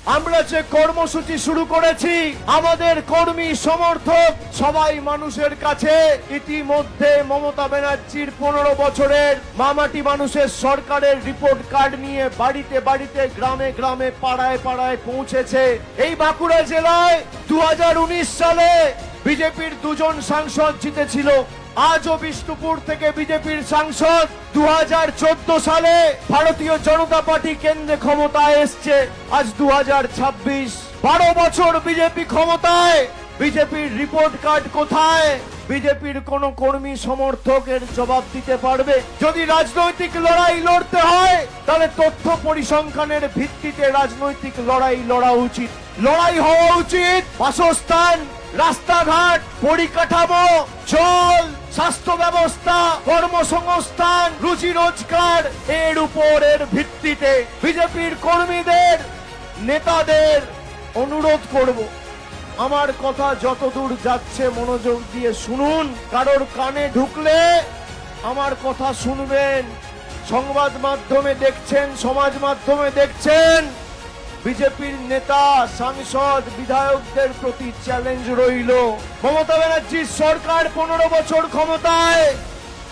আমরা যে কর্মসূচি শুরু করেছি, আমাদের কর্মী সমর্থক সবাই মানুষের কাছে ইতিমধ্যে মমতা ব্যানার্জির 15 বছরের মামাটি মানুষের সরকারের রিপোর্ট কার্ড নিয়ে বাড়িতে বাড়িতে, গ্রামে গ্রামে, পাড়ায় পাড়ায় পৌঁছেছে। এই বাঁকুড়া জেলায় 2019 সালে বিজেপির 2 জন সাংসদ জিতেছিল। আজও বিষ্ণুপুর থেকে বিজেপির সাংসদ। 2014 সালে ভারতীয় জনতা পার্টি কেন্দ্রে ক্ষমতায় এসছে। আজ 2026, 12 বছর বিজেপি ক্ষমতায়। বিজেপির রিপোর্ট কার্ড কোথায়? বিজেপির কোন কর্মী সমর্থকের জবাব দিতে পারবে? যদি রাজনৈতিক লড়াই লড়তে হয়, তাহলে তথ্য পরিসংখ্যানের ভিত্তিতে রাজনৈতিক লড়াই লড়া উচিত। লড়াই হওয়া উচিত বাসস্থান, রাস্তাঘাট, পরিকাঠামো, জল, স্বাস্থ্য ব্যবস্থা, কর্মসংস্থান, রুজি রোজগার, এর উপরের ভিত্তিতে। বিজেপির কর্মীদের, নেতাদের অনুরোধ করব, আমার কথা যতদূর যাচ্ছে মনোযোগ দিয়ে শুনুন। কারোর কানে ঢুকলে আমার কথা শুনবেন। সংবাদ মাধ্যমে দেখছেন, সমাজ মাধ্যমে দেখছেন, বিজেপির নেতা, সাংসদ, বিধায়কদের প্রতি চ্যালেঞ্জ রইল। মমতা ব্যানার্জির সরকার 15 বছর ক্ষমতায়,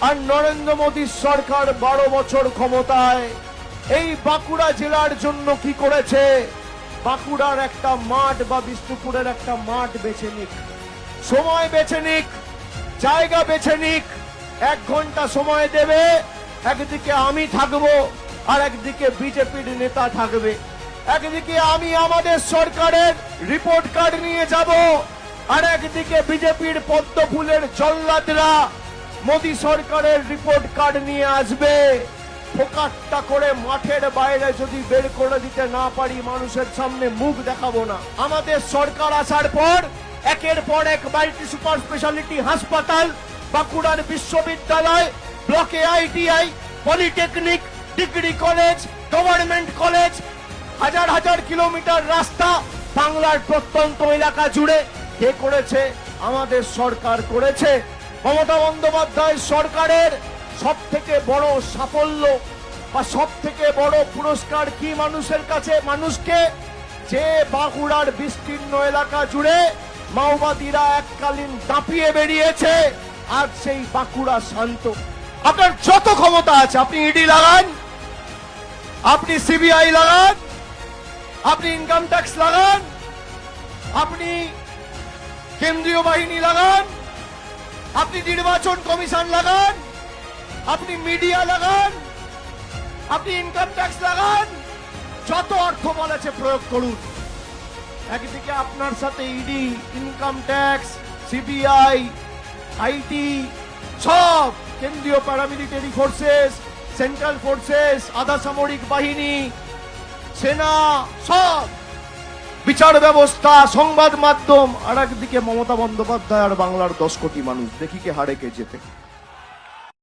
আর নরেন্দ্র মোদীর সরকার 12 বছর ক্ষমতায়। এই বাঁকুড়া জেলার জন্য কি করেছে? বাঁকুড়ার একটা মাঠ বা বিষ্ণুপুরের একটা মাঠ বেছে নিক, সময় বেছে নিক, জায়গা বেছে নিক, 1 ঘন্টা সময় দেবে। একদিকে আমি থাকবো, আর একদিকে বিজেপির নেতা থাকবে। একদিকে আমি আমাদের সরকারের রিপোর্ট কার্ড নিয়ে যাব, আর একদিকে বিজেপির পদ্ম ফুলের জল্লাদরা মোদী সরকারের রিপোর্ট কার্ড নিয়ে আসবে। ফোকাটটা করে মাঠের বাইরে যদি বের করে দিতে না পারি, মানুষের সামনে মুখ দেখাবো না। আমাদের সরকার আসার পর একের পর এক মাল্টি সুপার স্পেশালিটি হাসপাতাল, বাঁকুড়ার বিশ্ববিদ্যালয়, ব্লকে ITI, polytechnic, degree college, government college, হাজার হাজার কিলোমিটার রাস্তা বাংলার প্রত্যন্ত এলাকা জুড়ে কে করেছে? আমাদের সরকার করেছে। মমতা বন্দ্যোপাধ্যায় সরকারের সব থেকে বড় সাফল্য বা সব থেকে বড় পুরস্কার কি মানুষের কাছে? মানুষকে যে বাঁকুড়ার বিস্তীর্ণ এলাকা জুড়ে মাওবাদীরা এককালীন দাপিয়ে বেরিয়েছে, আজ সেই বাঁকুড়া শান্ত। আপনার যত ক্ষমতা আছে, আপনি ইডি লাগান, আপনি সিবিআই লাগান, আপনি ইনকাম ট্যাক্স লাগান, আপনি কেন্দ্রীয় বাহিনী লাগান, আপনি নির্বাচন কমিশন লাগান, আপনি মিডিয়া লাগান, আপনি ইনকাম ট্যাক্স লাগান, যত অর্থ বলেছে প্রয়োগ করুন। একদিকে আপনার সাথে ED, income tax, CBI, IT, সব কেন্দ্রীয় প্যারামিলিটারি ফোর্সেস, সেন্ট্রাল ফোর্সেস, আধা সামরিক বাহিনী, সেনা, সব বিচার ব্যবস্থা, সংবাদ মাধ্যম, আর একদিকে মমতা বন্দ্যোপাধ্যায় আর বাংলার 10 কোটি মানুষ। দেখি কে হারে কে যেতে।